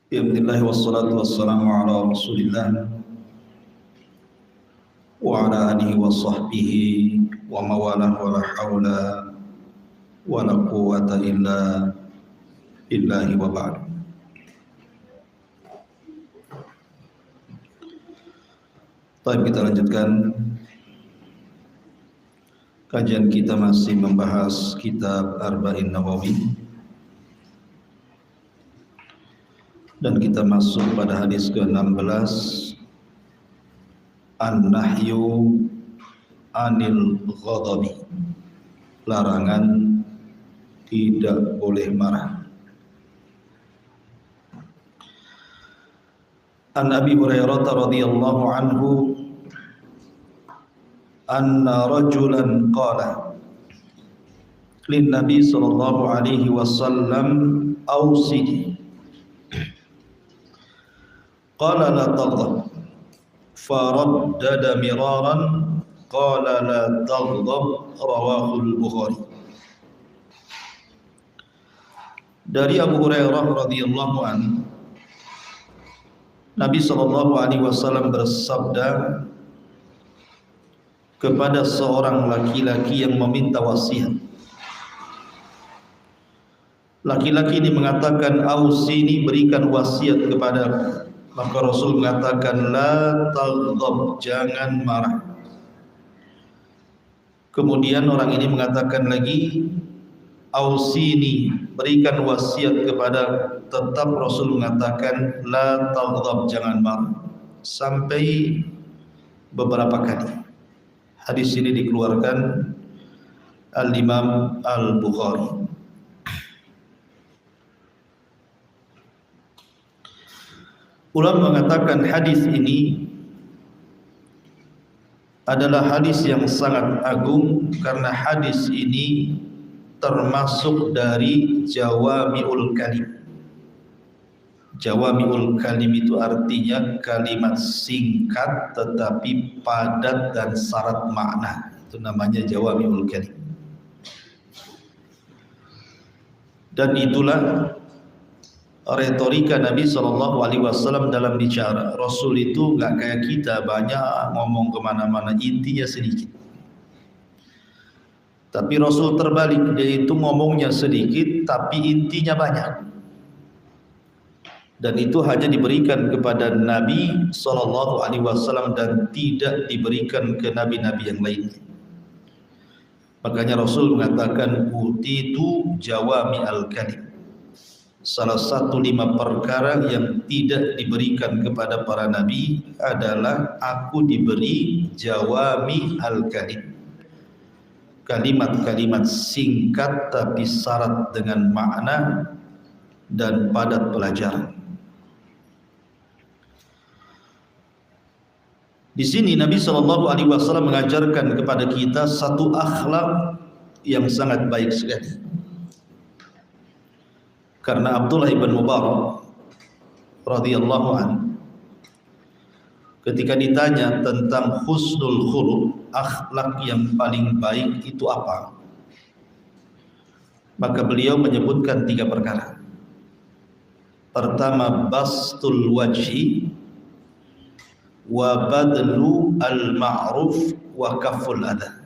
Bismillah wassalatu wassalamu ala rasulillah wa ala alihi wa sahbihi wa mawalah wa la hawla wa la quwwata illa billahi wa ba'd. Baik, kita lanjutkan kajian kita, masih membahas kitab Arba'in Nawawi, dan kita masuk pada hadis ke-16, An-nahyu anil ghadabi, larangan tidak boleh marah. An Abi Hurairah radhiyallahu anhu anna rajulan qala lin Nabi sallallahu alaihi wasallam awsini qala la taghdab faraddada miraran qala la taghdab, rawahu al-Bukhari. Dari Abu Hurairah radhiyallahu anhu, Nabi sallallahu alaihi wasallam bersabda kepada seorang laki-laki yang meminta wasiat. Laki-laki ini mengatakan, "Ausini, berikan wasiat kepadaku." Maka Rasul mengatakan, "La taghdab, jangan marah." Kemudian orang ini mengatakan lagi, "Ausini, berikan wasiat kepada." Tetap Rasul mengatakan, "La taghdab, jangan marah." Sampai beberapa kali. Hadis ini dikeluarkan Al-Imam Al-Bukhari. Ulama mengatakan hadis ini adalah hadis yang sangat agung karena hadis ini termasuk dari jawami'ul kalim. Jawami'ul kalim itu artinya kalimat singkat tetapi padat dan syarat makna. Itu namanya jawami'ul kalim. Dan itulah retorika Nabi SAW dalam bicara. Rasul itu nggak kayak kita, banyak ngomong kemana-mana, intinya sedikit. Tapi Rasul terbalik, dia itu ngomongnya sedikit tapi intinya banyak. Dan itu hanya diberikan kepada Nabi SAW dan tidak diberikan ke nabi-nabi yang lainnya. Makanya Rasul mengatakan, "Utitu jawami al-kalim." Salah satu 5 perkara yang tidak diberikan kepada para nabi adalah aku diberi jawami al-kalim. Kalimat-kalimat singkat tapi syarat dengan makna dan padat pelajaran. Di sini Nabi SAW mengajarkan kepada kita satu akhlak yang sangat baik sekali. Karena Abdullah ibn Mubarak radhiyallahu anhu ketika ditanya tentang husnul khuluq, akhlak yang paling baik itu apa? Maka beliau menyebutkan 3 perkara. Pertama, bastul wajhi wa badlu al-ma'ruf wa kaful adha.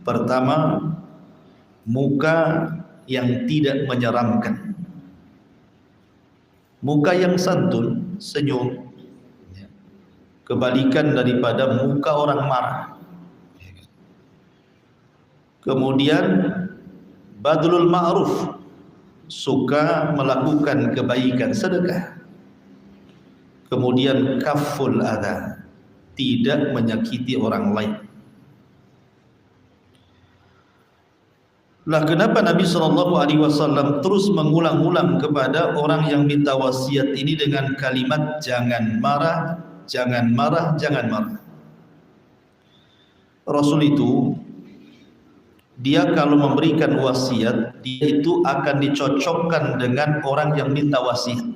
Pertama, muka yang tidak menyeramkan, muka yang santun, senyum, kebalikan daripada muka orang marah. Kemudian badlul ma'ruf, suka melakukan kebaikan, sedekah. Kemudian kaful adha, tidak menyakiti orang lain. Lah kenapa Nabi SAW terus mengulang-ulang kepada orang yang minta wasiat ini dengan kalimat jangan marah, jangan marah, jangan marah. Rasul itu dia kalau memberikan wasiat, dia itu akan dicocokkan dengan orang yang minta wasiat.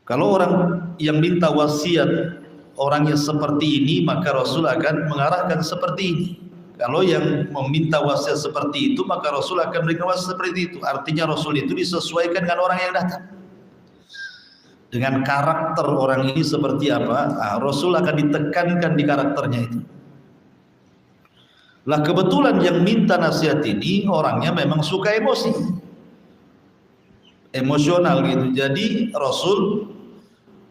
Kalau orang yang minta wasiat orangnya seperti ini, maka Rasul akan mengarahkan seperti ini. Kalau yang meminta wasiat seperti itu, maka Rasul akan memberikan wasiat seperti itu. Artinya Rasul itu disesuaikan dengan orang yang datang, dengan karakter orang ini seperti apa. Rasul akan ditekankan di karakternya itu. Lah kebetulan yang minta nasihat ini orangnya memang suka emosional gitu. Jadi Rasul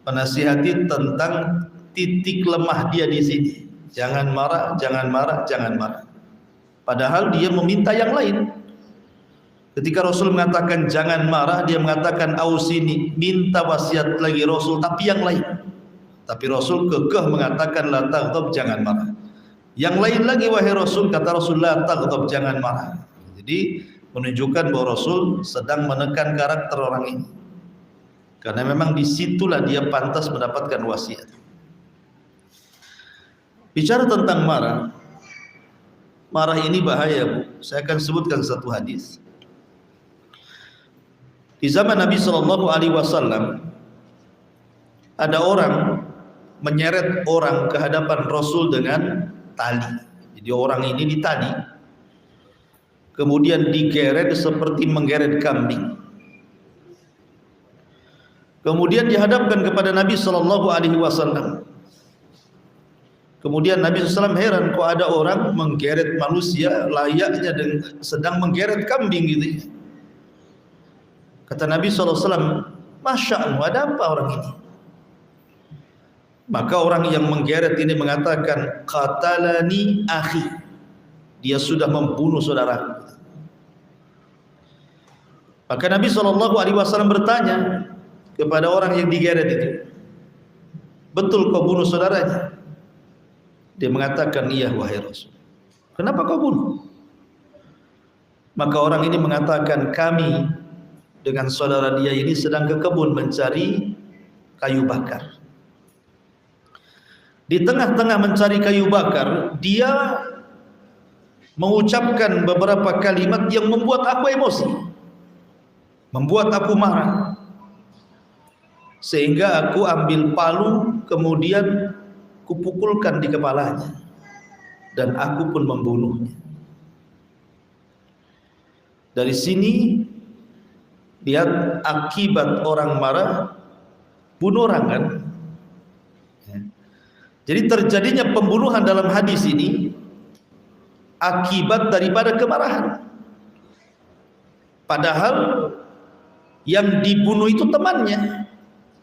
menasihati tentang titik lemah dia di sini. Jangan marah, jangan marah, jangan marah. Padahal dia meminta yang lain. Ketika Rasul mengatakan jangan marah, dia mengatakan ausini, minta wasiat lagi Rasul, tapi yang lain. Tapi Rasul kekeh mengatakan la taghdab, jangan marah. Yang lain lagi, wahai Rasul, kata Rasul, la taghdab, jangan marah. Jadi menunjukkan bahwa Rasul sedang menekan karakter orang ini. Karena memang disitulah dia pantas mendapatkan wasiat. Bicara tentang marah, marah ini bahaya, Bu. Saya akan sebutkan satu hadis. Di zaman Nabi SAW, ada orang menyeret orang ke hadapan Rasul dengan tali. Jadi orang ini ditali, kemudian digeret seperti menggeret kambing. Kemudian dihadapkan kepada Nabi SAW. Kemudian Nabi SAW heran, kok ada orang menggeret manusia layaknya sedang menggeret kambing gitu. Kata Nabi SAW, Masya Allah, ada apa orang ini? Maka orang yang menggeret ini mengatakan, qatalani akhi, dia sudah membunuh saudara. Maka Nabi SAW bertanya kepada orang yang digeret itu, betul kau bunuh saudaranya? Dia mengatakan, iya wahai Rasul. Kenapa kau bunuh? Maka orang ini mengatakan, kami dengan saudara dia ini sedang ke kebun mencari kayu bakar. Di tengah-tengah mencari kayu bakar, dia mengucapkan beberapa kalimat yang membuat aku emosi, membuat aku marah. Sehingga aku ambil palu, kemudian kupukulkan di kepalanya, dan aku pun membunuhnya. Dari sini lihat akibat orang marah, bunuh orang kan. Jadi terjadinya pembunuhan dalam hadis ini akibat daripada kemarahan. Padahal yang dibunuh itu temannya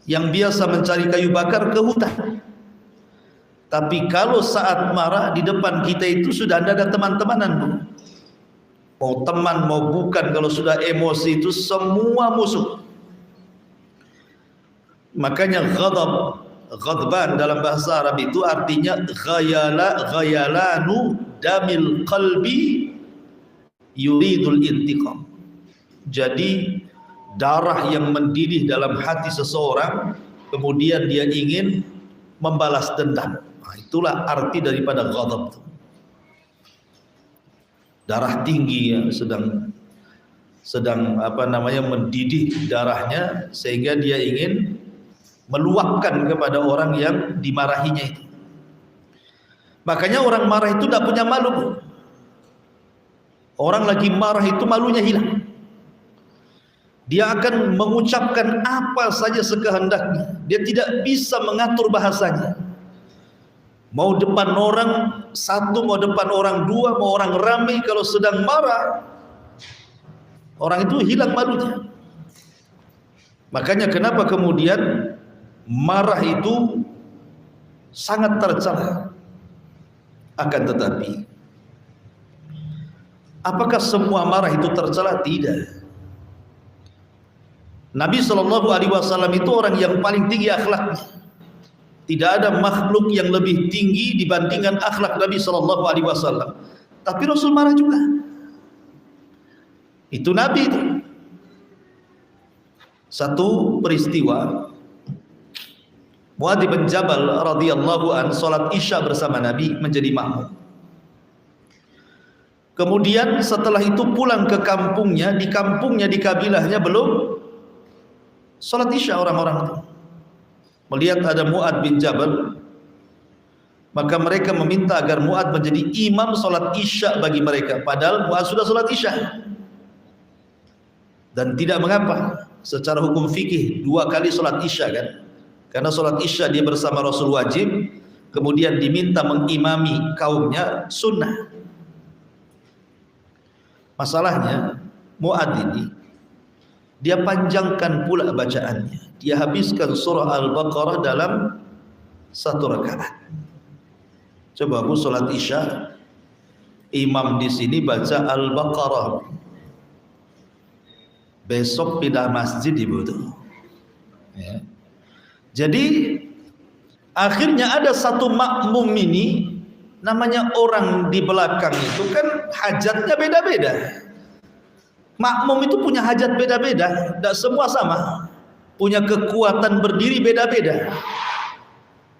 yang biasa mencari kayu bakar ke hutan. Tapi kalau saat marah di depan kita itu sudah ada teman-temanan, Bu. Mau teman mau bukan, kalau sudah emosi itu semua musuh. Makanya ghadban dalam bahasa Arab itu artinya ghayalanu damil qalbi yuridul intiqam. Jadi darah yang mendidih dalam hati seseorang, kemudian dia ingin membalas dendam. Nah, itulah arti daripada ghadab. Darah tinggi ya, sedang mendidih darahnya sehingga dia ingin meluapkan kepada orang yang dimarahinya itu. Makanya orang marah itu tidak punya malu. Orang lagi marah itu malunya hilang. Dia akan mengucapkan apa saja sekehendaknya. Dia tidak bisa mengatur bahasanya. Mau depan orang satu, mau depan orang dua, mau orang ramai, kalau sedang marah, orang itu hilang malunya. Makanya kenapa kemudian marah itu sangat tercela. Akan tetapi, apakah semua marah itu tercela? Tidak. Nabi SAW itu orang yang paling tinggi akhlaknya. Tidak ada makhluk yang lebih tinggi dibandingkan akhlak Nabi SAW. Tapi Rasul marah juga. Itu Nabi itu. Satu peristiwa, Muadz bin Jabal radhiyallahu an salat Isya bersama Nabi menjadi makmum. Kemudian setelah itu pulang ke kampungnya, di kabilahnya belum salat Isya orang-orang itu. Melihat ada Muadz bin Jabal Maka mereka meminta agar Mu'adz menjadi imam salat Isya bagi mereka, padahal Mu'adz sudah salat Isya. Dan tidak mengapa, secara hukum fikih 2 kali salat Isya kan, karena salat Isya dia bersama Rasul wajib, kemudian diminta mengimami kaumnya sunnah. Masalahnya Mu'adz ini dia panjangkan pula bacaannya. Dia habiskan surah Al-Baqarah dalam 1 rakaat. Coba aku salat Isya, imam di sini baca Al-Baqarah. Besok pindah masjid ibu tuh. Ya. Jadi akhirnya ada satu makmum ini, namanya orang di belakang itu kan hajatnya beda-beda. Makmum itu punya hajat beda-beda, tidak semua sama. Punya kekuatan berdiri beda-beda,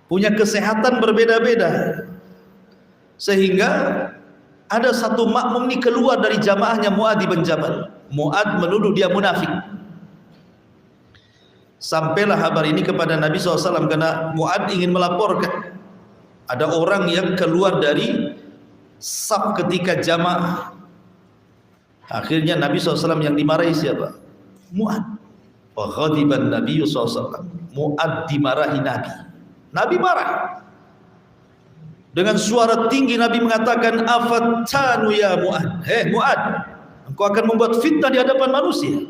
punya kesehatan berbeda-beda. Sehingga ada satu makmum ini keluar dari jamaahnya Mu'adz bin Jabal. Mu'adz menuduh dia munafik. Sampailah kabar ini kepada Nabi SAW karena Mu'adz ingin melaporkan ada orang yang keluar dari saf ketika jamaah. Akhirnya Nabi SAW yang dimarahi siapa? Mu'adz. Wa ghadiban Nabi SAW. Mu'adz dimarahi Nabi. Nabi marah. Dengan suara tinggi Nabi mengatakan, afattanu ya Mu'adz. Hei Mu'adz, engkau akan membuat fitnah di hadapan manusia.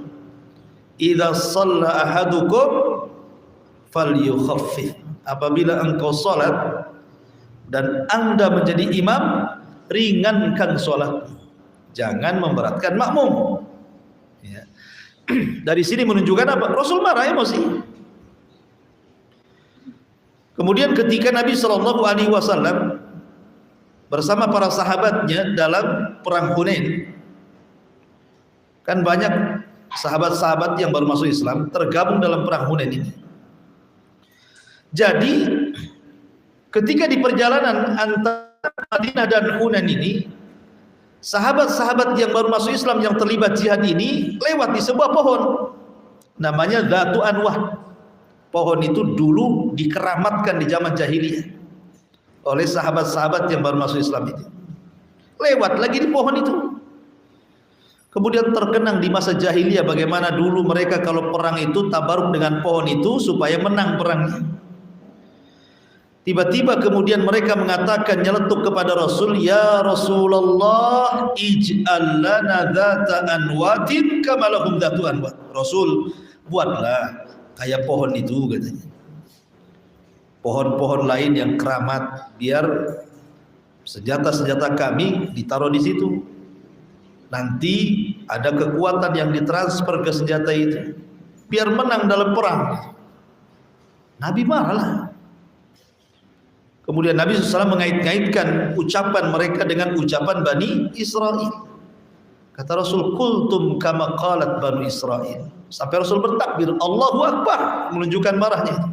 Idza shalla ahadukum falyukhaffif. Apabila engkau salat dan Anda menjadi imam, ringankan salatmu. Jangan memberatkan makmum. Ya. Dari sini menunjukkan apa? Rasul marah, emosi. Kemudian ketika Nabi SAW bersama para sahabatnya dalam perang Hunain, kan banyak sahabat-sahabat yang baru masuk Islam tergabung dalam perang Hunain ini. Jadi ketika di perjalanan antara Madinah dan Hunain ini, sahabat-sahabat yang baru masuk Islam yang terlibat jihad ini lewat di sebuah pohon namanya Dzatu Anwah. Pohon itu dulu dikeramatkan di zaman jahiliyah oleh sahabat-sahabat yang baru masuk Islam itu. Lewat lagi di pohon itu. Kemudian terkenang di masa jahiliyah bagaimana dulu mereka kalau perang itu tabaruk dengan pohon itu supaya menang perangnya. Tiba-tiba kemudian mereka mengatakan, nyeletuk kepada Rasul, ya Rasulullah ij'al lana dzata anwatin kama lahum dzatu anwat. Rasul, buatlah kayak pohon itu katanya. Pohon-pohon lain yang keramat, biar senjata-senjata kami ditaruh di situ. Nanti ada kekuatan yang ditransfer ke senjata itu, biar menang dalam perang. Nabi marahlah. Kemudian Nabi SAW mengait-ngaitkan ucapan mereka dengan ucapan Bani Israel. Kata Rasul, kultum kama qalat Bani Israel. Sampai Rasul bertakbir, Allahu Akbar, menunjukkan marahnya.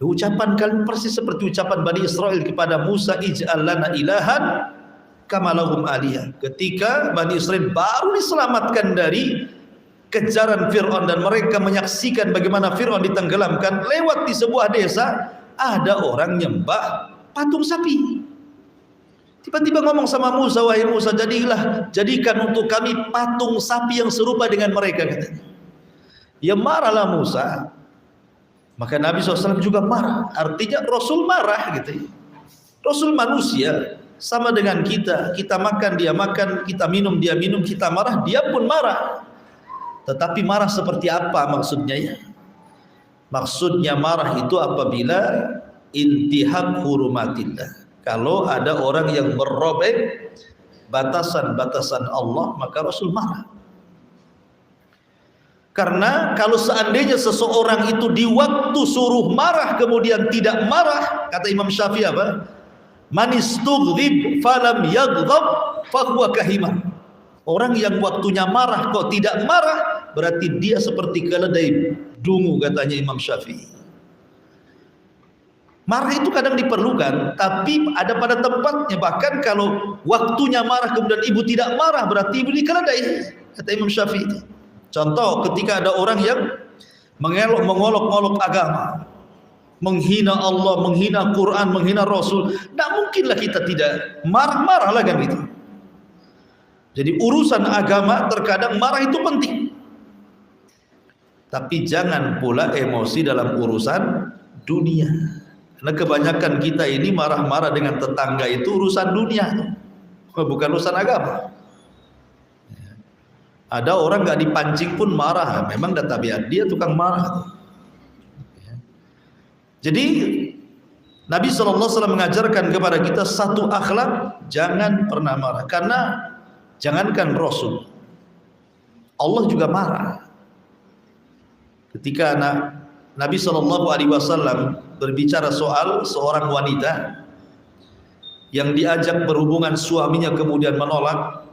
Ucapan kalian persis seperti ucapan Bani Israel kepada Musa, ij'al lana ilahan kama lahum aliyah. Ketika Bani Israel baru diselamatkan dari kejaran Fir'aun dan mereka menyaksikan bagaimana Fir'aun ditenggelamkan, lewat di sebuah desa ada orang nyembah patung sapi. Tiba-tiba ngomong sama Musa, wahai Musa, jadikan untuk kami patung sapi yang serupa dengan mereka, katanya. Ya marahlah Musa. Maka Nabi SAW juga marah. Artinya Rasul marah gitu. Rasul manusia, sama dengan kita. Kita makan, dia makan. Kita minum, dia minum. Kita marah, dia pun marah. Tetapi marah seperti apa maksudnya ya? Maksudnya marah itu apabila intihak hurumatillah. Kalau ada orang yang merobek batasan-batasan Allah, maka Rasul marah. Karena kalau seandainya seseorang itu di waktu suruh marah kemudian tidak marah, kata Imam Syafi'i apa? Man istughdib falam yaghdab fahuwa kahimah. Orang yang waktunya marah kok tidak marah, berarti dia seperti keledai dungu, katanya Imam Syafi'i. Marah itu kadang diperlukan, tapi ada pada tempatnya. Bahkan kalau waktunya marah kemudian ibu tidak marah, berarti ibu ini keledai, kata Imam Syafi'i. Contoh ketika ada orang yang mengolok-ngolok agama, menghina Allah, menghina Quran, menghina Rasul, tidak mungkinlah kita tidak marah-marah lah kan gitu. Jadi urusan agama terkadang marah itu penting, tapi jangan pula emosi dalam urusan dunia. Karena kebanyakan kita ini marah-marah dengan tetangga itu urusan dunia, bukan urusan agama. Ada orang nggak dipancing pun marah, memang dah tabiat dia tukang marah. Jadi Nabi SAW mengajarkan kepada kita satu akhlak, jangan pernah marah. Karena jangankan Rasul, Allah juga marah. Ketika Nabi SAW berbicara soal seorang wanita yang diajak berhubungan suaminya kemudian menolak,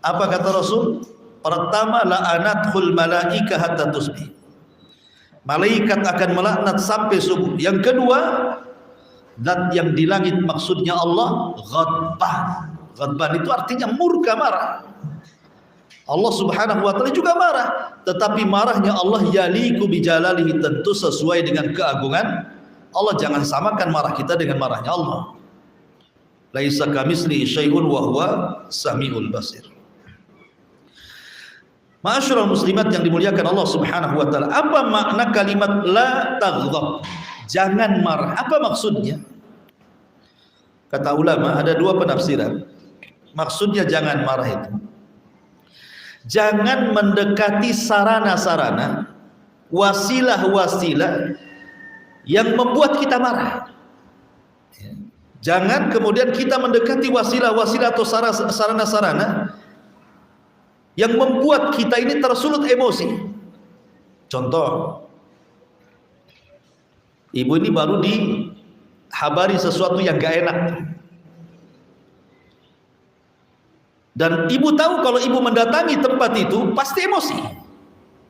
apa kata Rasul? Pertama, la'anathul malaika hatta tusbih. Malaikat akan melaknat sampai subuh. Yang kedua, zat yang di langit maksudnya Allah, ghadban. Ghadban itu artinya murka, marah. Allah Subhanahu wa taala juga marah, tetapi marahnya Allah yaliku bijalalihi, tentu sesuai dengan keagungan Allah. Jangan samakan marah kita dengan marahnya Allah. Laisa kamitslihi syai'un wa huwa samiul basir. Ma'asyiral muslimat yang dimuliakan Allah Subhanahu wa taala, apa makna kalimat la taghdab? Jangan marah. Apa maksudnya? Kata ulama ada dua penafsiran. Maksudnya jangan marah itu, jangan mendekati sarana-sarana, wasilah-wasilah yang membuat kita marah. Jangan kemudian kita mendekati wasilah-wasilah atau sarana-sarana yang membuat kita ini tersulut emosi. Contoh, ibu ini baru dihabari sesuatu yang gak enak, dan ibu tahu kalau ibu mendatangi tempat itu pasti emosi,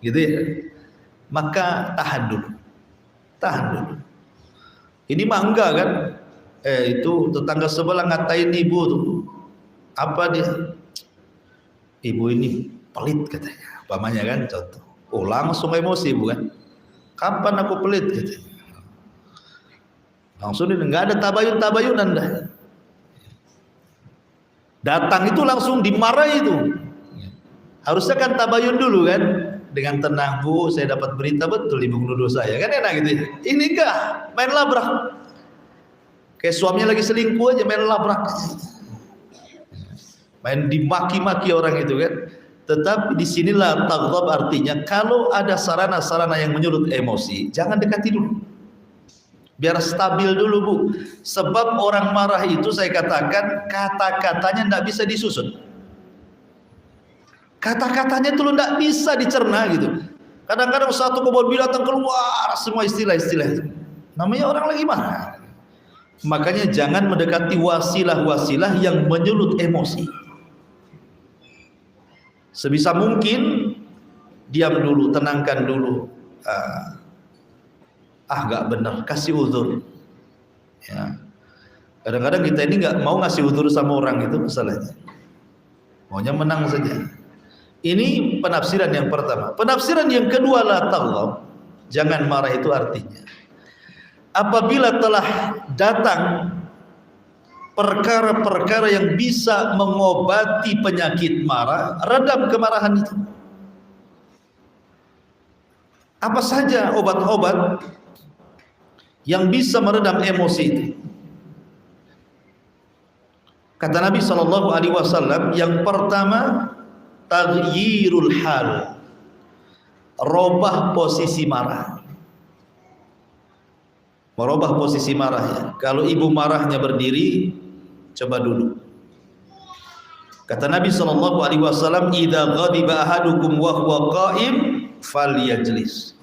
gitu ya. Maka tahan dulu. Ini mah enggak kan? Itu tetangga sebelah ngatain ibu tuh. Apa dia? Ibu ini pelit katanya, umpamanya kan, contoh. Oh, langsung emosi bukan? Kapan aku pelit katanya? Langsung ini enggak ada tabayun-tabayunan dah. Datang itu langsung dimarahi itu. Harusnya kan tabayun dulu kan, dengan tenang, Bu, saya dapat berita betul ibu menuduh saya, kan enak gitu ya. Ini enggak, main labrak. Kayak suaminya lagi selingkuh aja main labrak. Main dimaki-maki orang itu kan. Tetapi disinilah taghdab, artinya kalau ada sarana-sarana yang menyulut emosi, jangan dekati dulu. Biar stabil dulu, Bu. Sebab orang marah itu saya katakan kata-katanya tidak bisa disusun. Kata-katanya itu tidak bisa dicerna gitu. Kadang-kadang satu kebun binatang keluar semua istilah-istilah itu. Namanya orang lagi marah. Makanya jangan mendekati wasilah-wasilah yang menyulut emosi. Sebisa mungkin diam dulu, tenangkan dulu. Gak benar, kasih uzur. Ya. Kadang-kadang kita ini nggak mau ngasih uzur sama orang, itu masalahnya. Maunya menang saja. Ini penafsiran yang pertama. Penafsiran yang kedua, la taghdab, jangan marah itu artinya apabila telah datang perkara-perkara yang bisa mengobati penyakit marah, redam kemarahan itu. Apa saja obat-obat yang bisa meredam emosi itu? Kata Nabi SAW, yang pertama, taghyirul hal, robah posisi marah. Merubah posisi marahnya. Kalau ibu marahnya berdiri, coba duduk. Kata Nabi SAW, idza ghadiba ahadukum wa huwa qa'im falyajlis.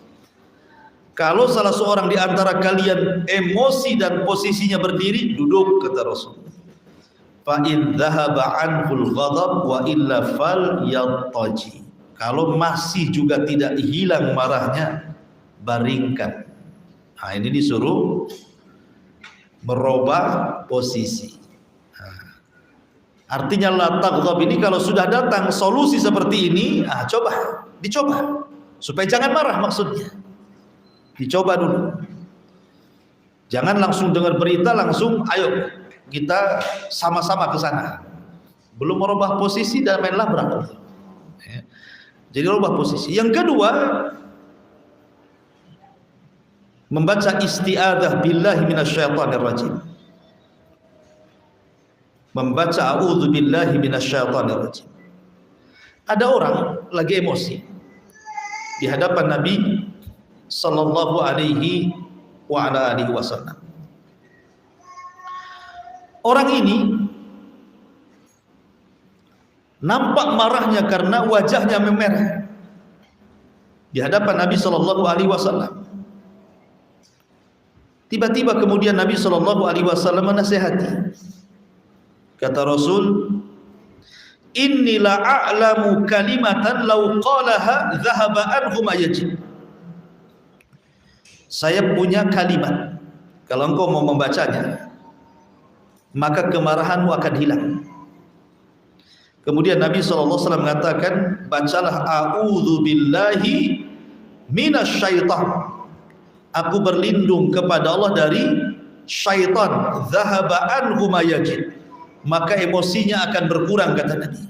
Kalau salah seorang di antara kalian emosi dan posisinya berdiri, duduk, kata Rasul. Fa in dhahaba anhul ghadab wa illa falyattaji. Kalau masih juga tidak hilang marahnya, baringkan. Nah, ini disuruh merubah posisi. Artinya la taghdab ini kalau sudah datang solusi seperti ini, dicoba supaya jangan marah, maksudnya dicoba dulu. Jangan langsung dengar berita langsung ayo kita sama-sama ke sana. Belum merubah posisi dan main labrak. Ya. Jadi rubah posisi. Yang kedua, membaca isti'adzah billahi minasyaitonir rajim. Membaca a'udzu billahi minasyaitonir rajim. Ada orang lagi emosi di hadapan Nabi sallallahu alaihi wa ala alihi wasallam. Orang ini nampak marahnya karena wajahnya memerah di hadapan Nabi sallallahu alaihi wasallam. Tiba-tiba kemudian Nabi sallallahu alaihi wasallam menasihati. Kata Rasul, "Inni la a'lamu kalimatan law qalaha dhahaba anhu ma yajib." Saya punya kalimat, kalau engkau mau membacanya, maka kemarahanmu akan hilang. Kemudian Nabi SAW mengatakan, bacalah a'udzu billahi minasyaitan. Aku berlindung kepada Allah dari syaitan. Dhahaba anhu ma yajid. Maka emosinya akan berkurang, kata Nabi.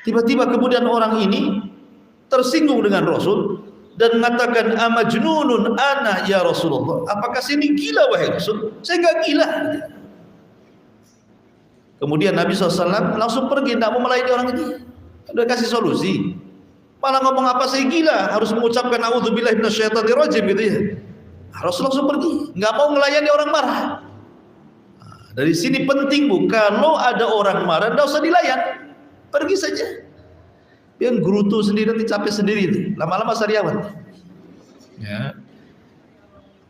Tiba-tiba kemudian orang ini tersinggung dengan Rasul dan mengatakan, amajnunun ana ya Rasulullah. Apakah saya ini gila wahai Rasul? Saya enggak gila. Kemudian Nabi SAW langsung pergi, tidak mau melayani orang ini. Sudah kasih solusi. Malah ngomong apa saya gila, harus mengucapkan a'udzubillahi minasyaitonir rajim gitu ya. Harus langsung pergi, nggak mau melayani orang marah. Nah, dari sini penting Bu, kalau ada orang marah, tidak usah dilayan, pergi saja. Yang gerutu sendiri nanti capek sendiri itu, lama-lama sariawan. Ya.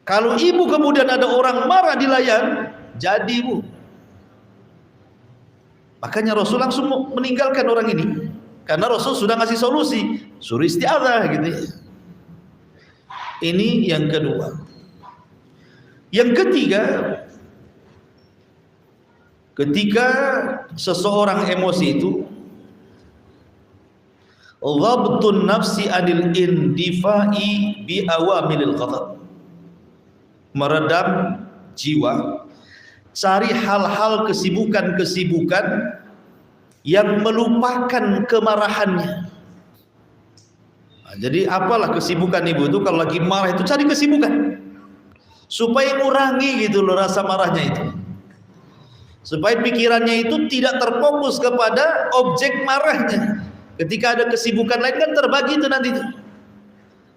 Kalau ibu kemudian ada orang marah dilayan, jadi Bu. Makanya Rasul langsung meninggalkan orang ini. Karena Rasul sudah ngasih solusi, suruh isti'adzah gitu ya. Ini yang kedua. Yang ketiga, ketika seseorang emosi itu, ghabtun nafsi anil indifa'i bi awamilil ghadab. Meredam jiwa, cari hal-hal kesibukan-kesibukan yang melupakan kemarahannya. Nah, jadi apalah kesibukan ibu itu kalau lagi marah itu cari kesibukan supaya ngurangi gitu loh rasa marahnya itu, supaya pikirannya itu tidak terfokus kepada objek marahnya. Ketika ada kesibukan lain kan terbagi itu nanti itu,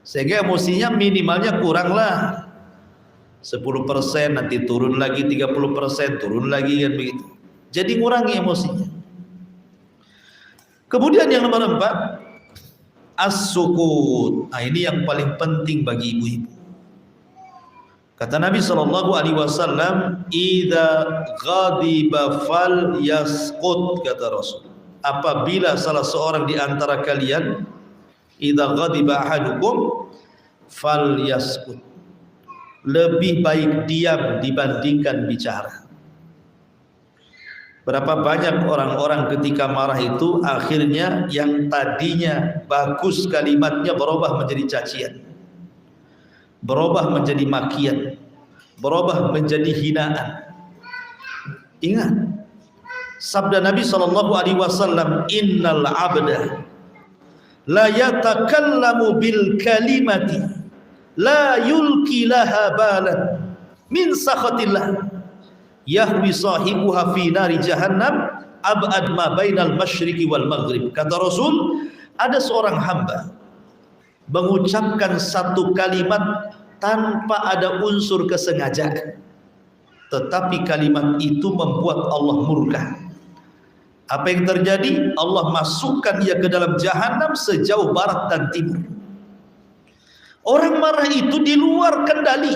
sehingga emosinya minimalnya kuranglah 10%, nanti turun lagi 30%, turun lagi kan begitu. Jadi ngurangi emosinya. Kemudian yang nomor 4, as-sukut. Nah, ini yang paling penting bagi ibu-ibu. Kata Nabi SAW, "Idza ghadiba fal yasqut," kata Rasul. Apabila salah seorang di antara kalian, idza ghadiba ahadukum fal yasqut. Lebih baik diam dibandingkan bicara. Berapa banyak orang-orang ketika marah itu akhirnya yang tadinya bagus kalimatnya berubah menjadi cacian, berubah menjadi makian, berubah menjadi hinaan. Ingat sabda Nabi SAW, "Innal 'abda la yatakallamu bil kalimati la yulki laha balan min sakhatillah yahwi sahibuha fi nari jahannam ab'ad ma bainal masyriqi wal maghrib." Kata Rasul, ada seorang hamba mengucapkan satu kalimat tanpa ada unsur kesengajaan, tetapi kalimat itu membuat Allah murka. Apa yang terjadi? Allah masukkan ia ke dalam jahannam sejauh barat dan timur. Orang marah itu di luar kendali.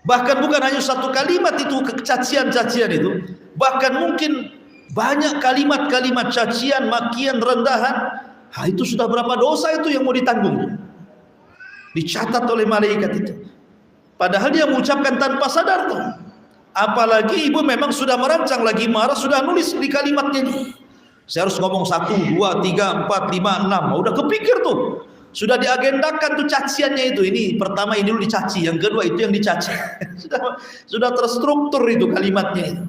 Bahkan bukan hanya satu kalimat itu, kecacian-cacian itu, bahkan mungkin banyak kalimat-kalimat cacian, makian, rendahan. Itu sudah berapa dosa itu yang mau ditanggung, dicatat oleh malaikat itu. Padahal dia mengucapkan tanpa sadar tuh. Apalagi ibu memang sudah merancang, lagi marah sudah nulis di kalimatnya ini, saya harus ngomong 1, 2, 3, 4, 5, 6. Udah kepikir tuh Sudah diagendakan tuh caciannya itu. Ini pertama ini dulu dicaci, yang kedua itu yang dicaci. sudah terstruktur itu kalimatnya itu.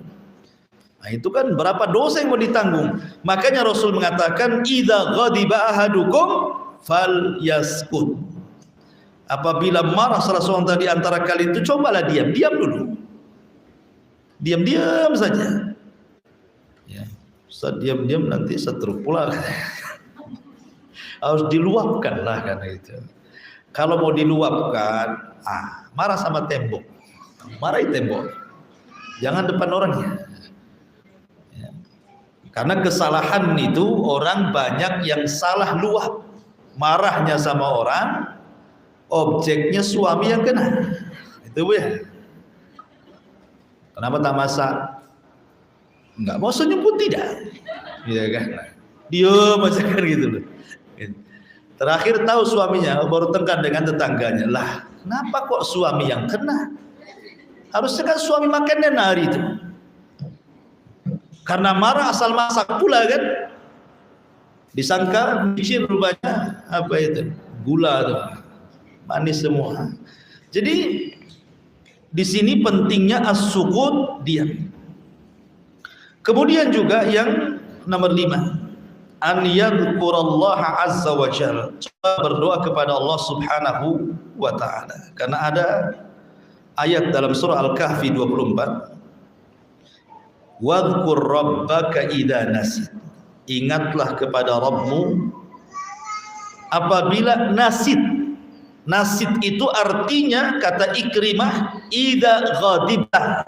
Nah, itu kan berapa dosa yang mau ditanggung. Makanya Rasul mengatakan idza ghadiba ahadukum falyaskut. Apabila marah salah seorang di antara kalian itu, cobalah diam dulu. Diam saja. Ya, Ustaz diam nanti setruk pula. Harus diluapkan lah karena itu. Kalau mau diluapkan, marah sama tembok. Marahi tembok. Jangan depan orangnya. Ya. Karena kesalahan itu orang banyak yang salah luap. Marahnya sama orang, objeknya suami yang kena. Itu ya. Kenapa tak masak? Enggak mau senyum pun tidak. Iya kan? Diam aja kan gitu loh. Terakhir tahu suaminya baru tengkar dengan tetangganya. Lah, kenapa kok suami yang kena? Harusnya kan suami makannya hari itu. Karena marah asal masak pula kan. Disangka micin rupanya apa itu? Gula tuh. Manis semua. Jadi di sini pentingnya as-sukut, diam. Kemudian juga yang nomor 5, an yadhkurallaha azza wa jalla, berdoa kepada Allah Subhanahu wa taala. Karena ada ayat dalam surah Al-Kahfi 24, wadhkur rabbaka idza nasit, ingatlah kepada Rabbmu apabila nasit. Nasit itu artinya kata Ikrimah idza ghadibta,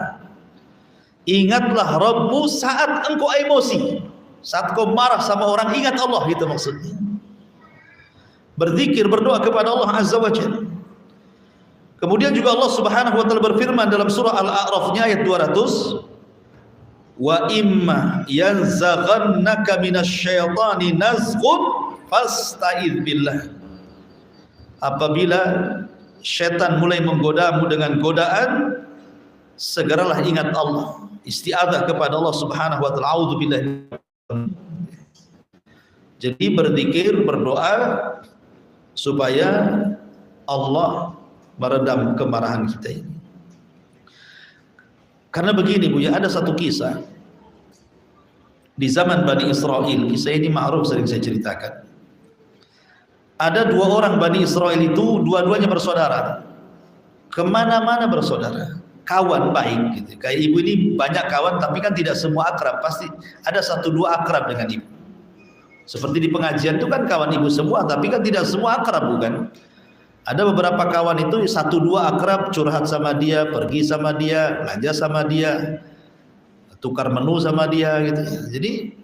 ingatlah Rabbmu saat engkau emosi, saat kau marah sama orang, ingat Allah, itu maksudnya. Berzikir, berdoa kepada Allah Azza wa Jalla. Kemudian juga Allah Subhanahu wa taala berfirman dalam surah Al-A'raf ayat 200, wa imma yanzaghannaka minasyaitani nazghun fasta'idz billah. Apabila syaitan mulai menggodamu dengan godaan, segeralah ingat Allah, isti'adzah kepada Allah Subhanahu wa taala. A'udzubillahi. Jadi berzikir, berdoa supaya Allah meredam kemarahan kita ini. Karena begini Bu ya, ada satu kisah di zaman Bani Israel. Kisah ini ma'ruf, sering saya ceritakan. Ada 2 orang Bani Israel itu, dua-duanya bersaudara. Kemana-mana bersaudara, kawan baik gitu. Kayak ibu ini banyak kawan, tapi kan tidak semua akrab. Pasti ada 1-2 akrab dengan ibu. Seperti di pengajian itu kan kawan ibu semua, tapi kan tidak semua akrab, bukan? Ada beberapa kawan itu 1-2 akrab, curhat sama dia, pergi sama dia, belanja sama dia, tukar menu sama dia gitu. Jadi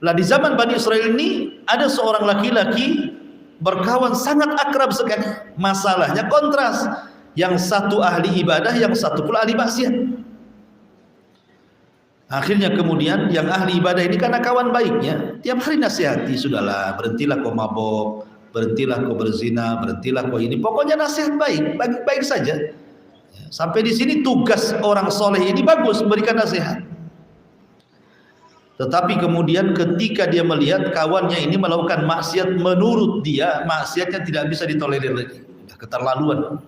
lah di zaman Bani Israel ini ada seorang laki-laki berkawan sangat akrab sekali. Masalahnya kontras, yang satu ahli ibadah, yang satu pula ahli maksiat. Akhirnya kemudian yang ahli ibadah ini karena kawan baiknya, tiap hari nasihati, sudahlah, berhentilah kau mabok, berhentilah kau berzina, berhentilah kau ini. Pokoknya nasihat baik, baik saja. Sampai di sini tugas orang soleh ini bagus, memberikan nasihat. Tetapi kemudian ketika dia melihat kawannya ini melakukan maksiat, menurut dia maksiatnya tidak bisa ditolerir lagi, keterlaluan,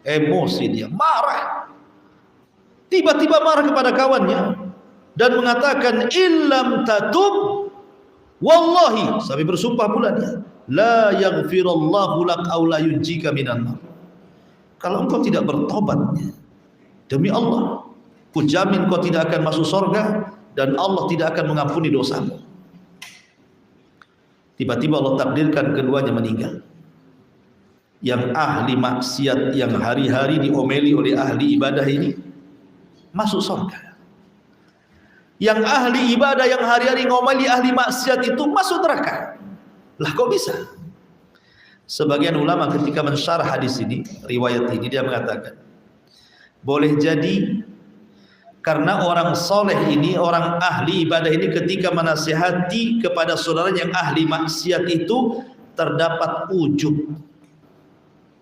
emosi, dia marah, tiba-tiba marah kepada kawannya dan mengatakan illam tatub wallahi, sampai bersumpah pula dia, la yaghfirullahu lak aw la yunjika minan nar. Kalau engkau tidak bertobat, demi Allah, ku jamin kau tidak akan masuk surga dan Allah tidak akan mengampuni dosamu. Tiba-tiba Allah takdirkan keduanya meninggal. Yang ahli maksiat yang hari-hari diomeli oleh ahli ibadah ini masuk surga. Yang ahli ibadah yang hari-hari ngomeli ahli maksiat itu masuk neraka. Lah kok bisa? Sebagian ulama ketika mensyarah hadis ini, riwayat ini, dia mengatakan boleh jadi karena orang soleh ini, orang ahli ibadah ini ketika menasihati kepada saudaranya yang ahli maksiat itu terdapat ujub.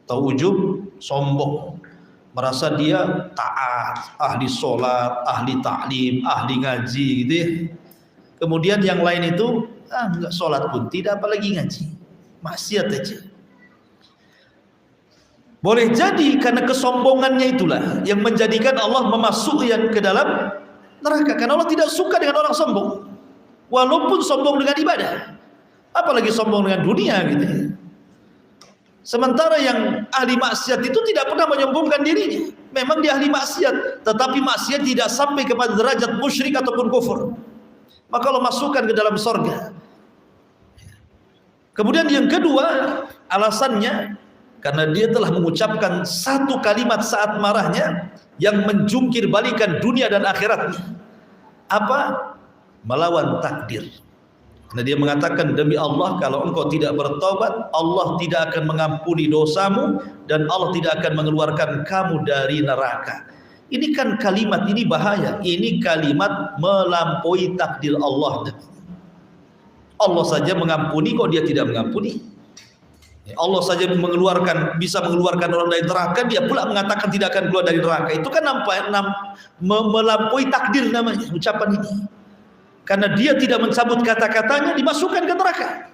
Tahu ujub? Sombong. Merasa dia taat, ahli sholat, ahli taklim, ahli ngaji gitu ya. Kemudian yang lain itu enggak sholat pun tidak, apalagi ngaji. maksiat aja. Boleh jadi karena kesombongannya itulah yang menjadikan Allah memasukkan ke dalam neraka. Karena Allah tidak suka dengan orang sombong, walaupun sombong dengan ibadah, apalagi sombong dengan dunia gitu. Sementara yang ahli maksiat itu tidak pernah menyombongkan dirinya. Memang dia ahli maksiat, tetapi maksiat tidak sampai kepada derajat musyrik ataupun kufur. Maka Allah masukkan ke dalam surga. Kemudian yang kedua, alasannya karena dia telah mengucapkan satu kalimat saat marahnya yang menjungkir balikan dunia dan akhiratnya. Apa? Melawan takdir. Nah, dia mengatakan, demi Allah, kalau engkau tidak bertobat, Allah tidak akan mengampuni dosamu dan Allah tidak akan mengeluarkan kamu dari neraka. Ini kan kalimat ini bahaya. Ini kalimat melampaui takdir Allah. Allah saja mengampuni, kok dia tidak mengampuni? Allah saja bisa mengeluarkan orang dari neraka, dia pula mengatakan tidak akan keluar dari neraka. Itu kan melampaui takdir namanya ucapan ini. Karena dia tidak mencabut kata-katanya, dimasukkan ke neraka.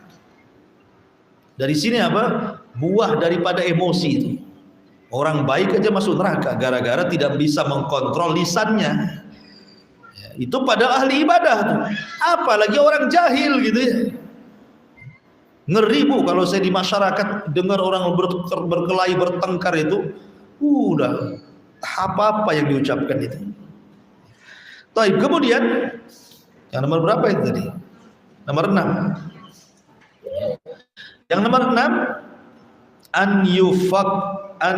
Dari sini apa? Buah daripada emosi itu. Orang baik aja masuk neraka gara-gara tidak bisa mengkontrol lisannya. Ya, itu pada ahli ibadah tuh. Apalagi orang jahil gitu ya. Ngeri Bu kalau saya di masyarakat dengar orang berkelahi bertengkar itu, udah apa-apa yang diucapkan itu. Baik, kemudian yang nomor berapa itu tadi? Nomor 6. Yang nomor 6, an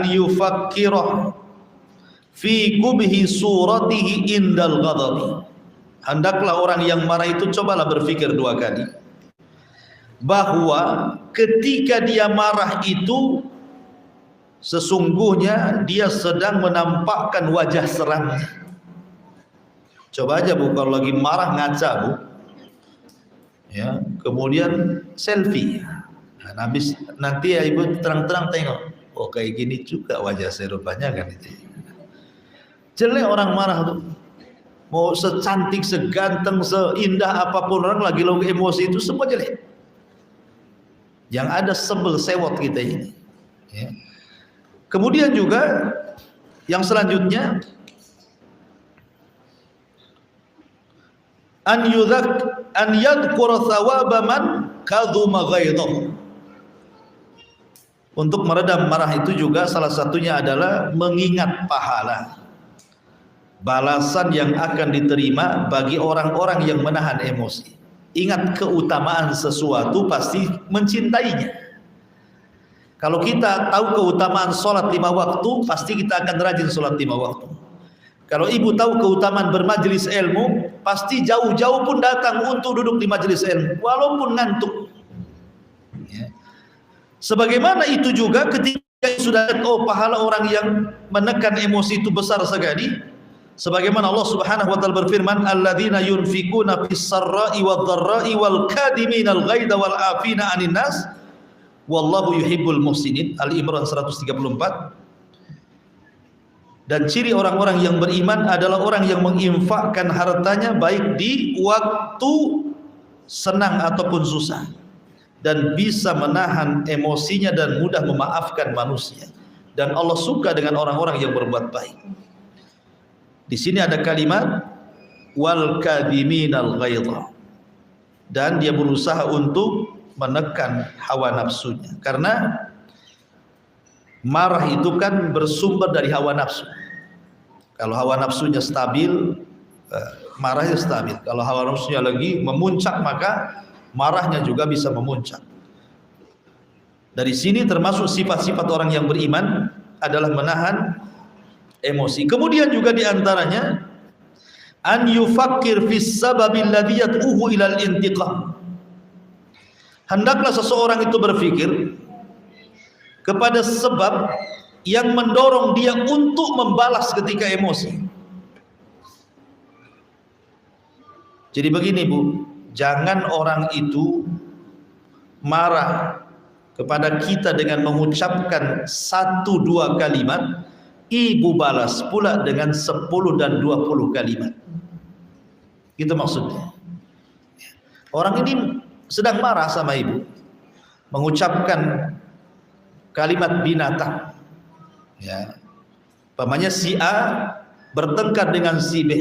yufakkira fi kubhi suratihi indal ghadabi. Hendaklah orang yang marah itu cobalah berpikir 2 kali bahwa ketika dia marah itu sesungguhnya dia sedang menampakkan wajah seramnya. Coba aja Bu, kalau lagi marah ngaca Bu, ya, kemudian selfie. Nah, nanti ya Ibu terang-terang tengok, oh kayak gini juga wajah saya rupanya kan itu. Jelek orang marah tuh. Mau secantik, seganteng, seindah apapun orang lagi emosi itu semua jelek. Yang ada sebel sewot kita ini. Ya. Kemudian juga yang selanjutnya, an yadhkura thawaba man kadhuma ghaidhahu. Untuk meredam marah itu juga salah satunya adalah mengingat pahala, balasan yang akan diterima bagi orang-orang yang menahan emosi. Ingat keutamaan sesuatu pasti mencintainya. Kalau kita tahu keutamaan sholat 5 waktu, pasti kita akan rajin sholat 5 waktu. Kalau ibu tahu keutamaan bermajelis ilmu, pasti jauh-jauh pun datang untuk duduk di majelis ilmu, walaupun ngantuk. Ya. Sebagaimana itu juga ketika sudah pahala orang yang menekan emosi itu besar sekali. Sebagaimana Allah Subhanahu wa taala berfirman, alladzina yunfikuna fis sarra'i wadh-dharra'i wal kadiminal ghaidha wal 'afina 'anil nas wallahu yuhibbul muhsinin. Al-Imran 134. Dan ciri orang-orang yang beriman adalah orang yang menginfakkan hartanya baik di waktu senang ataupun susah, dan bisa menahan emosinya dan mudah memaafkan manusia. Dan Allah suka dengan orang-orang yang berbuat baik. Di sini ada kalimat wal kadhiminal ghaidha, dan dia berusaha untuk menekan hawa nafsunya, karena marah itu kan bersumber dari hawa nafsu. Kalau hawa nafsunya stabil, marahnya stabil. Kalau hawa nafsunya lagi memuncak, maka marahnya juga bisa memuncak. Dari sini termasuk sifat-sifat orang yang beriman adalah menahan emosi. Kemudian juga diantaranya an yufakkir fis sababil ladzi yad'uhu ilal intiqam. Hendaklah seseorang itu berpikir kepada sebab yang mendorong dia untuk membalas ketika emosi. Jadi begini Bu, jangan orang itu marah kepada kita dengan mengucapkan 1-2 kalimat, ibu balas pula dengan 10 dan 20 kalimat. Itu maksudnya. Orang ini sedang marah sama ibu, mengucapkan kalimat binatang, ya, umpamanya si A bertengkar dengan si B,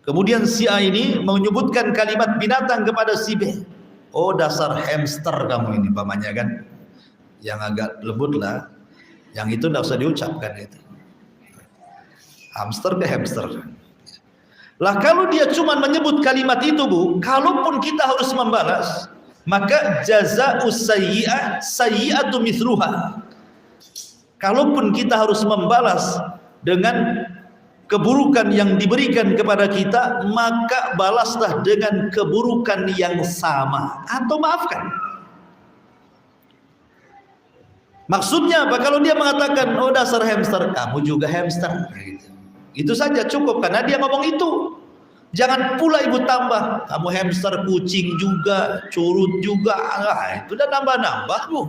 kemudian si A ini menyebutkan kalimat binatang kepada si B. Oh, dasar hamster kamu ini, umpamanya kan, yang agak lembut lah, yang itu tidak usah diucapkan itu. Hamster ke hamster. Lah kalau dia cuma menyebut kalimat itu, Bu, kalaupun kita harus membalas, maka jazaa'us sayyi'ah sayyi'atu mithluha. Kalaupun kita harus membalas dengan keburukan yang diberikan kepada kita, maka balaslah dengan keburukan yang sama atau maafkan. Maksudnya apa? Kalau dia mengatakan, oh dasar hamster, kamu juga hamster, itu saja cukup, karena dia ngomong itu. Jangan pula ibu tambah, kamu hamster, kucing juga, curut juga, itu udah nambah-nambah, Bu.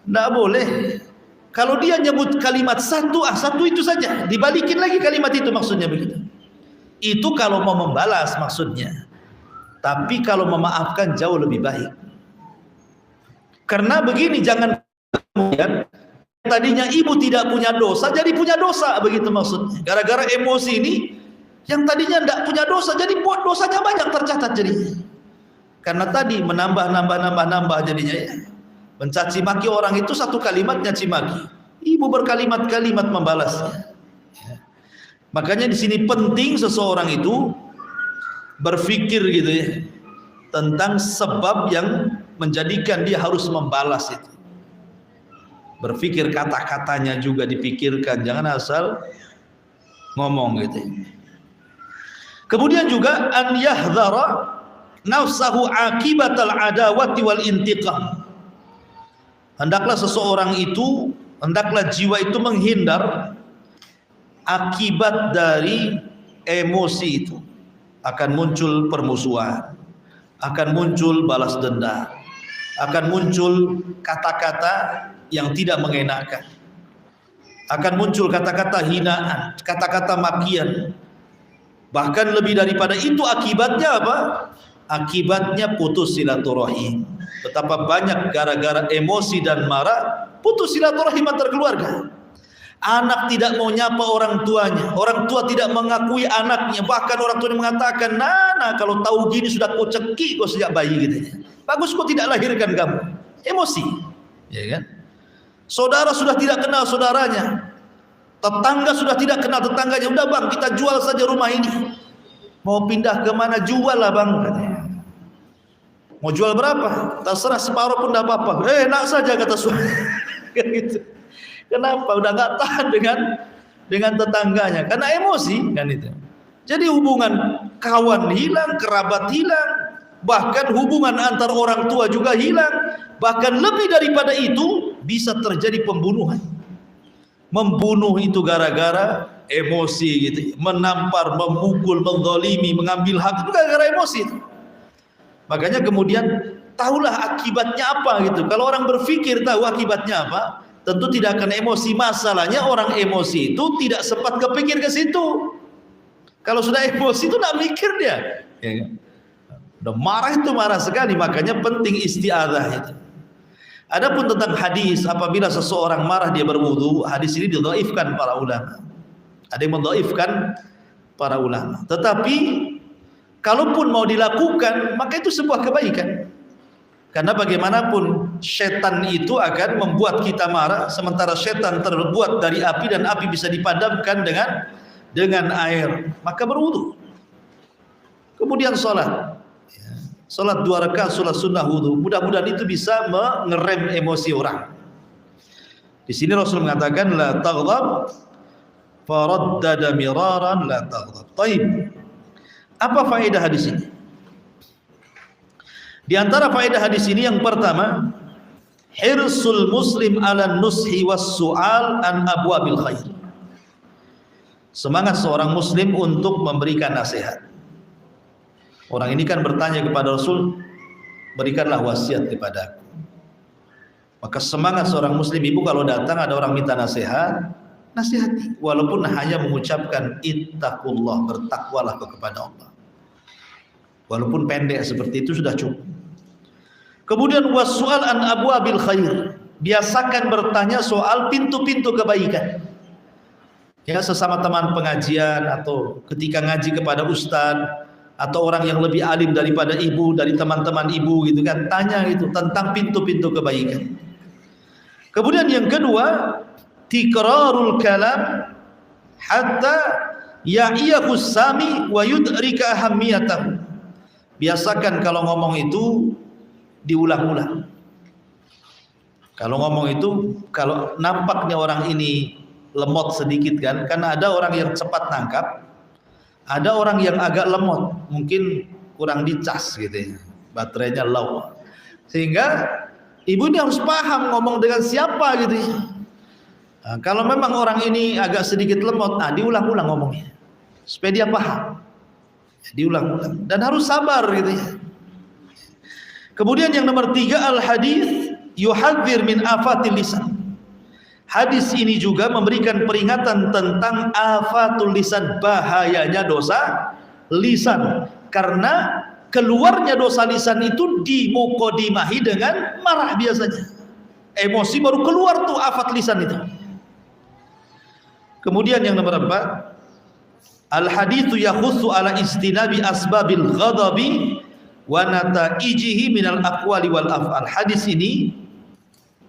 Nggak boleh. Kalau dia nyebut kalimat satu itu saja, dibalikin lagi kalimat itu, maksudnya begitu. Itu kalau mau membalas maksudnya. Tapi kalau memaafkan jauh lebih baik. Karena begini, jangan kemudian tadinya ibu tidak punya dosa jadi punya dosa, begitu maksudnya. Gara-gara emosi ini, yang tadinya tidak punya dosa jadi buat dosanya banyak tercatat jadinya. Karena tadi menambah jadinya, ya. Mencaci maki orang itu satu kalimat nyaci maki, ibu berkalimat-kalimat membalasnya. Ya. Makanya di sini penting seseorang itu berpikir gitu ya, tentang sebab yang menjadikan dia harus membalas itu. Berpikir kata-katanya juga dipikirkan, jangan asal ngomong gitu. Kemudian juga an yahdhara nafsahu akibatal adawati wal intiqam. Hendaklah seseorang itu, hendaklah jiwa itu menghindar akibat dari emosi itu. Akan muncul permusuhan, akan muncul balas dendam, akan muncul kata-kata yang tidak mengenakan, akan muncul kata-kata hinaan, kata-kata makian. Bahkan lebih daripada itu akibatnya apa? Akibatnya putus silaturahim. Betapa banyak gara-gara emosi dan marah putus silaturahim antar keluarga. Anak tidak mau nyapa orang tuanya, orang tua tidak mengakui anaknya, bahkan orang tuanya mengatakan, "Nana, kalau tahu gini sudah kau cekik kau sejak bayi," gitu. Bagus kau tidak lahirkan kamu. Emosi, ya kan? Saudara sudah tidak kenal saudaranya, tetangga sudah tidak kenal tetangganya. Udah bang, kita jual saja rumah ini. Mau pindah ke mana, jual lah bang. Mau jual berapa? Terserah, separuh pun tidak apa-apa. Enak saja kata suami. Gitu. Kenapa? Udah nggak tahan dengan tetangganya, karena emosi kan itu. Jadi hubungan kawan hilang, kerabat hilang, bahkan hubungan antar orang tua juga hilang. Bahkan lebih daripada itu bisa terjadi pembunuhan. Membunuh itu gara-gara emosi gitu, menampar, memukul, menzalimi, mengambil hak itu gara-gara emosi itu. Makanya kemudian tahulah akibatnya apa gitu. Kalau orang berpikir tahu akibatnya apa, tentu tidak akan emosi. Masalahnya orang emosi itu tidak sempat kepikir ke situ. Kalau sudah emosi itu tidak mikir dia, ya kan? Udah marah itu marah sekali. Makanya penting isti'adzah itu. Adapun tentang hadis, apabila seseorang marah dia berwudu, hadis ini didhaifkan para ulama. Ada yang mendhaifkan para ulama. Tetapi kalaupun mau dilakukan, maka itu sebuah kebaikan. Karena bagaimanapun setan itu akan membuat kita marah, sementara setan terbuat dari api dan api bisa dipadamkan dengan air. Maka berwudu. Kemudian sholat. Salat 2 rakaat, salat sunnah wudu. Mudah-mudahan itu bisa mengerem emosi orang. Di sini Rasul mengatakan la taghdab, faraddada miraran la taghdab. Baik. Apa faedah hadis ini? Di antara faedah hadis ini yang pertama, hirsul muslim ala nushi was su'al an abwabil khair. Semangat seorang muslim untuk memberikan nasihat. Orang ini kan bertanya kepada Rasul, berikanlah wasiat kepada aku. Maka semangat seorang muslim ibu kalau datang ada orang minta nasihat, nasihati. Walaupun hanya mengucapkan ittaqullah, bertakwalah kepada Allah. Walaupun pendek seperti itu sudah cukup. Kemudian wassual an abwabil khair, biasakan bertanya soal pintu-pintu kebaikan. Ya, sesama teman pengajian atau ketika ngaji kepada ustadz atau orang yang lebih alim daripada ibu, dari teman-teman ibu gitu kan, tanya gitu tentang pintu-pintu kebaikan. Kemudian yang kedua, tikrarul kalam hatta ya'iyahu sami wa yudrika ahammiyatahu. Biasakan kalau ngomong itu diulang-ulang. Kalau ngomong itu, kalau nampaknya orang ini lemot sedikit kan, karena ada orang yang cepat nangkap, ada orang yang agak lemot, mungkin kurang dicas gitu ya, baterainya low, sehingga ibu ini harus paham ngomong dengan siapa gitu ya. Nah, kalau memang orang ini agak sedikit lemot, diulang-ulang ngomongnya supaya dia paham, diulang-ulang, dan harus sabar gitu ya. Kemudian yang nomor 3, al hadis yuhadzir min afatil lisan. Hadis ini juga memberikan peringatan tentang afatul lisan, bahayanya dosa lisan, karena keluarnya dosa lisan itu dimukodimahi dengan marah biasanya. Emosi baru keluar tuh afat lisan itu. Kemudian yang nomor 4, al haditsu yakhussu ala istinabi asbabil ghadabi wa nataijihi minal aqwali wal af'al. Hadis ini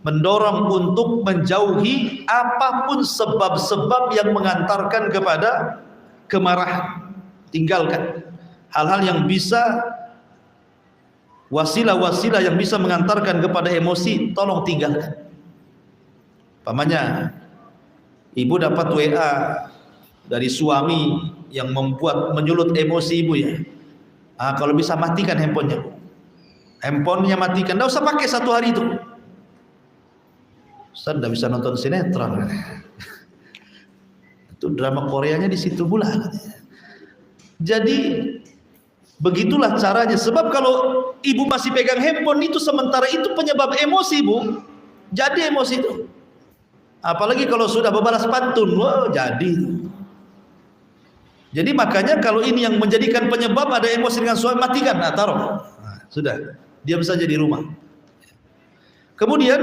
mendorong untuk menjauhi apapun sebab-sebab yang mengantarkan kepada kemarahan. Tinggalkan hal-hal yang bisa, wasilah-wasilah yang bisa mengantarkan kepada emosi, tolong tinggalkan. Pamannya, ibu dapat WA dari suami yang menyulut emosi ibu ya. Kalau bisa matikan handphonenya. Handphonenya matikan, enggak usah pakai 1 hari itu. Ustaz enggak bisa nonton sinetron. Itu drama Koreanya di situ pula. Jadi begitulah caranya. Sebab kalau ibu masih pegang handphone itu, sementara itu penyebab emosi ibu. Jadi emosi itu. Apalagi kalau sudah berbalas pantun, wah jadi. Jadi makanya kalau ini yang menjadikan penyebab ada emosi dengan suami, matikan, taruh. Sudah, diam saja di rumah. Kemudian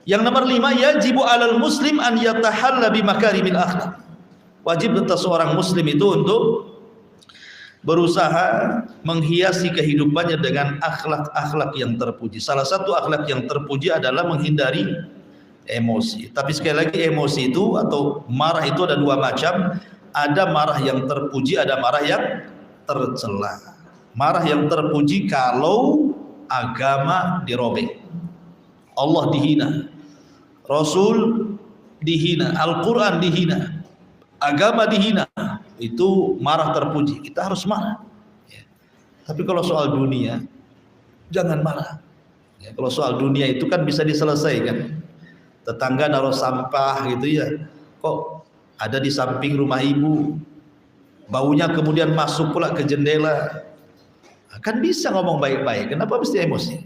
yang nomor 5, yajibu 'alal muslim an yatahalla bi makarimil akhlaq. Wajib atas seorang muslim itu untuk berusaha menghiasi kehidupannya dengan akhlak-akhlak yang terpuji. Salah satu akhlak yang terpuji adalah menghindari emosi. Tapi sekali lagi, emosi itu atau marah itu ada 2 macam. Ada marah yang terpuji, ada marah yang tercela. Marah yang terpuji kalau agama dirobek, Allah dihina, Rasul dihina, Al-Quran dihina, agama dihina, itu marah terpuji. Kita harus marah ya. Tapi kalau soal dunia, jangan marah ya. Kalau soal dunia itu kan bisa diselesaikan. Tetangga naruh sampah gitu ya, kok ada di samping rumah ibu, baunya kemudian masuk pula ke jendela, kan bisa ngomong baik-baik, kenapa mesti emosi?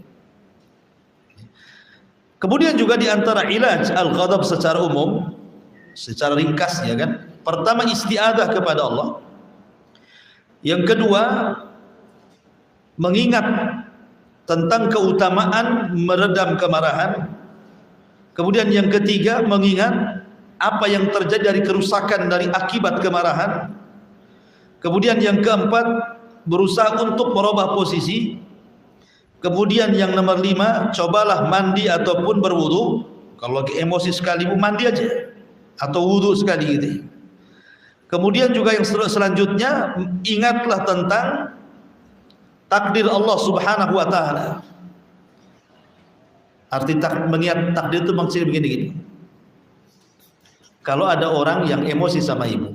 Kemudian juga diantara ilaj al-ghadab secara umum, secara ringkas ya kan, pertama isti'adah kepada Allah, yang kedua mengingat tentang keutamaan meredam kemarahan, kemudian yang ketiga mengingat apa yang terjadi dari kerusakan dari akibat kemarahan. Kemudian yang keempat, berusaha untuk merubah posisi. Kemudian yang nomor 5, cobalah mandi ataupun berwudu. Kalau lagi emosi sekali, mandi aja atau wudu sekali gitu. Kemudian juga yang selanjutnya, ingatlah tentang takdir Allah Subhanahu wa taala. Arti mengingat takdir itu maksudnya begini-gini. Kalau ada orang yang emosi sama ibu,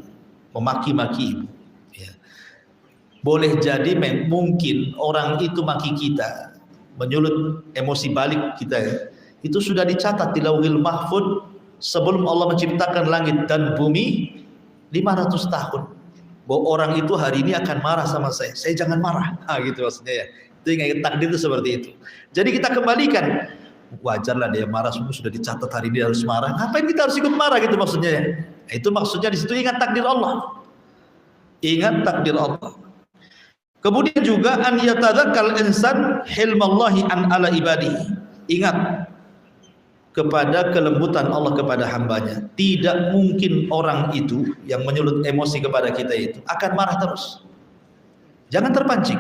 memaki-maki ibu, ya, boleh jadi mungkin orang itu maki kita, menyulut emosi balik kita ya, itu sudah dicatat di Lauhil Mahfuz sebelum Allah menciptakan langit dan bumi 500 tahun. Bahwa orang itu hari ini akan marah sama saya jangan marah. Gitu maksudnya ya. Itu ingat takdir itu seperti itu. Jadi kita kembalikan. Wajarlah dia marah, semua sudah dicatat hari ini harus marah. Ngapain kita harus ikut marah gitu maksudnya ya? Itu maksudnya di situ ingat takdir Allah. Ingat takdir Allah. Kemudian juga an yatadzakal insan hilmallahi an ala ibadihi. Ingat kepada kelembutan Allah kepada hambanya. Tidak mungkin orang itu yang menyulut emosi kepada kita itu akan marah terus. Jangan terpancing.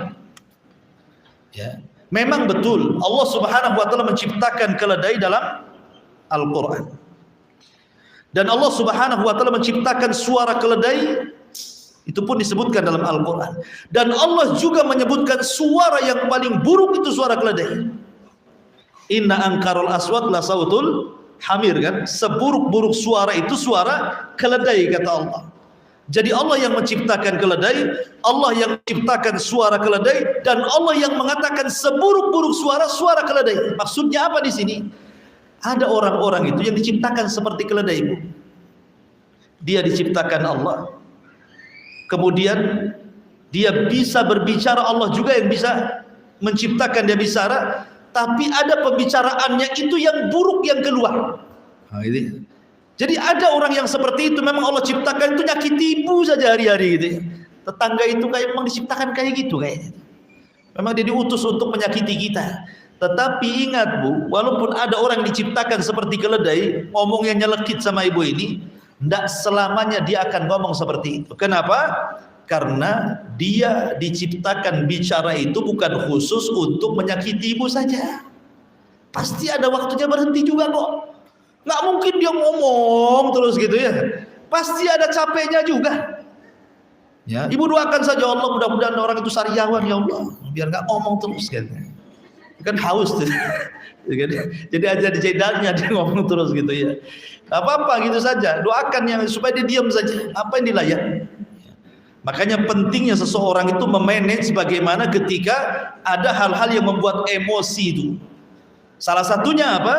Ya. Memang betul Allah Subhanahu wa taala menciptakan keledai dalam Al-Qur'an. Dan Allah Subhanahu wa taala menciptakan suara keledai, itu pun disebutkan dalam Al-Qur'an. Dan Allah juga menyebutkan suara yang paling buruk itu suara keledai. Inna ankarul aswat la sautul hamir, kan? Seburuk-buruk suara itu suara keledai, kata Allah. Jadi Allah yang menciptakan keledai, Allah yang menciptakan suara keledai, dan Allah yang mengatakan seburuk-buruk suara keledai. Maksudnya apa di sini? Ada orang-orang itu yang diciptakan seperti keledai, Bu. Dia diciptakan Allah. Kemudian dia bisa berbicara, Allah juga yang bisa menciptakan dia bicara, tapi ada pembicaraannya itu yang buruk yang keluar. Nah, ini. Jadi ada orang yang seperti itu, memang Allah ciptakan itu nyakiti ibu saja hari-hari gitu. Tetangga itu kayak memang diciptakan kayak gitu kayaknya. Memang dia diutus untuk menyakiti kita. Tetapi ingat, Bu, walaupun ada orang yang diciptakan seperti keledai, ngomongnya nyelekit sama ibu ini, tidak selamanya dia akan ngomong seperti itu. Kenapa? Karena dia diciptakan bicara itu bukan khusus untuk menyakiti ibu saja. Pasti ada waktunya berhenti juga kok. Nggak mungkin dia ngomong terus gitu ya. Pasti ada capeknya juga. Ya, ibu doakan saja, Allah mudah-mudahan orang itu sariawan ya Allah, biar nggak ngomong terus gitu. Kan haus tuh. Jadi aja di jedanya dia ngomong terus gitu ya. Gak apa-apa gitu saja. Doakan yang supaya dia diam saja. Apa yang dilayak? Makanya pentingnya seseorang itu memanage bagaimana ketika ada hal-hal yang membuat emosi itu. Salah satunya apa?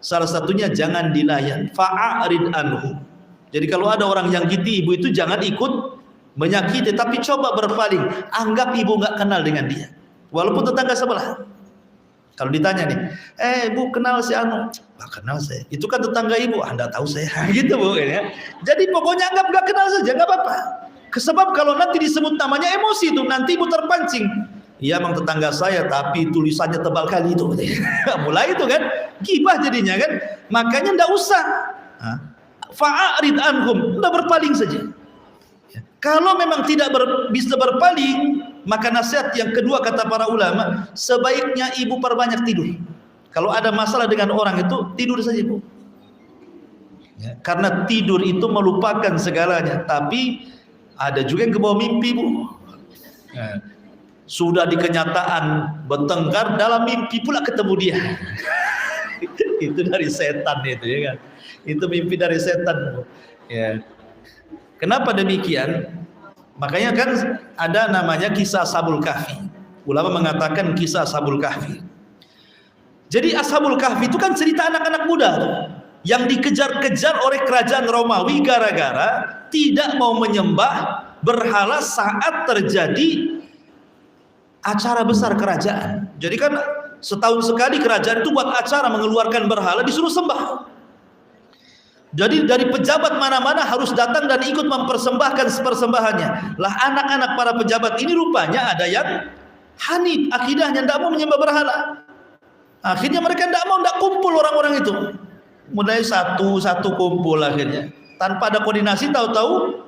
Salah satunya jangan dilayan. Fa'arid anhu. Jadi kalau ada orang yang gitu, ibu itu jangan ikut menyakiti, tapi coba berpaling. Anggap ibu nggak kenal dengan dia. Walaupun tetangga sebelah. Kalau ditanya nih, Bu kenal si Anu? Nggak kenal saya. Itu kan tetangga ibu. Anda tahu saya. Gitu Bu. Ya. Jadi pokoknya anggap nggak kenal saja, nggak apa-apa. Sebab kalau nanti disebut namanya emosi itu, nanti ibu terpancing. Iya emang tetangga saya, tapi tulisannya tebal kali itu. Mulai itu kan, gibah jadinya kan. Makanya ndak usah. Fa'arid anhum, ndak berpaling saja. Kalau memang tidak bisa berpaling, maka nasihat yang kedua kata para ulama, sebaiknya ibu perbanyak tidur. Kalau ada masalah dengan orang itu, tidur saja Bu. Ya, karena tidur itu melupakan segalanya. Tapi ada juga yang kebawa mimpi Bu. Ya. Sudah di kenyataan bertengkar, dalam mimpi pula ketemu dia. Itu dari setan itu ya kan. Itu mimpi dari setan. Ya. Kenapa demikian? Makanya kan ada namanya kisah Ashabul Kahfi. Ulama mengatakan kisah Ashabul Kahfi. Jadi Ashabul Kahfi itu kan cerita anak-anak muda tuh, yang dikejar-kejar oleh kerajaan Romawi gara-gara tidak mau menyembah berhala saat terjadi acara besar kerajaan. Jadi kan setahun sekali kerajaan itu buat acara mengeluarkan berhala, disuruh sembah. Jadi dari pejabat mana-mana harus datang dan ikut mempersembahkan persembahannya. Lah anak-anak para pejabat ini rupanya ada yang hanif akidahnya, tidak mau menyembah berhala. Akhirnya mereka tidak kumpul orang-orang itu. Mulai satu-satu kumpul akhirnya. Tanpa ada koordinasi, tahu-tahu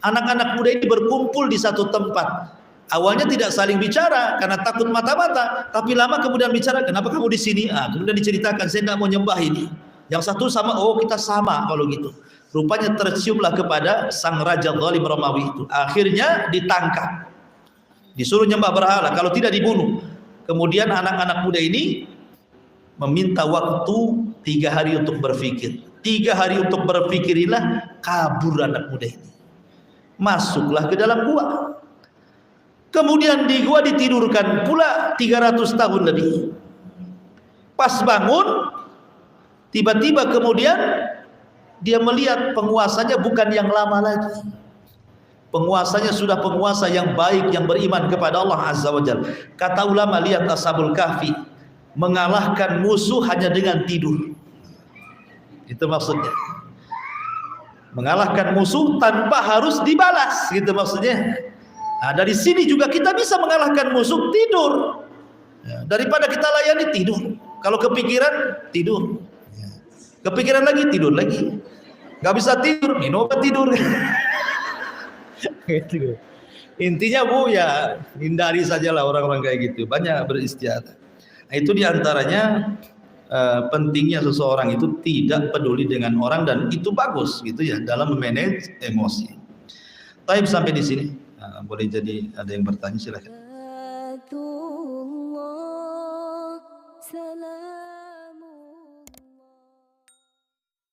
anak-anak muda ini berkumpul di satu tempat. Awalnya tidak saling bicara karena takut mata-mata, tapi lama kemudian bicara, kenapa kamu di sini? Kemudian diceritakan, saya tidak mau nyembah ini. Yang satu sama, oh kita sama kalau gitu. Rupanya terciumlah kepada sang raja zalim Romawi itu. Akhirnya ditangkap, disuruh nyembah berhala, kalau tidak dibunuh. Kemudian anak-anak muda ini meminta waktu 3 hari untuk berpikir. 3 hari untuk berpikirilah, kabur anak muda ini. Masuklah ke dalam gua. Kemudian di gua ditidurkan pula 300 tahun lebih. Pas bangun, tiba-tiba kemudian dia melihat penguasanya bukan yang lama lagi. Penguasanya sudah penguasa yang baik, yang beriman kepada Allah Azza wa Jalla. Kata ulama, lihat Ashabul Kahfi mengalahkan musuh hanya dengan tidur. Itu maksudnya. Mengalahkan musuh tanpa harus dibalas, gitu maksudnya. Nah, dari sini juga kita bisa mengalahkan musuh, tidur. Ya, daripada kita layani, tidur. Kalau kepikiran, tidur. Ya. Kepikiran lagi, tidur lagi. Gak bisa tidur, minum obat tidur. Gitu. Intinya Bu ya hindari sajalah orang-orang kayak gitu. Banyak beristiadah. Nah, itu diantaranya pentingnya seseorang itu tidak peduli dengan orang, dan itu bagus gitu ya dalam memanage emosi. Taib sampai di sini. Nah, boleh jadi ada yang bertanya, silakan.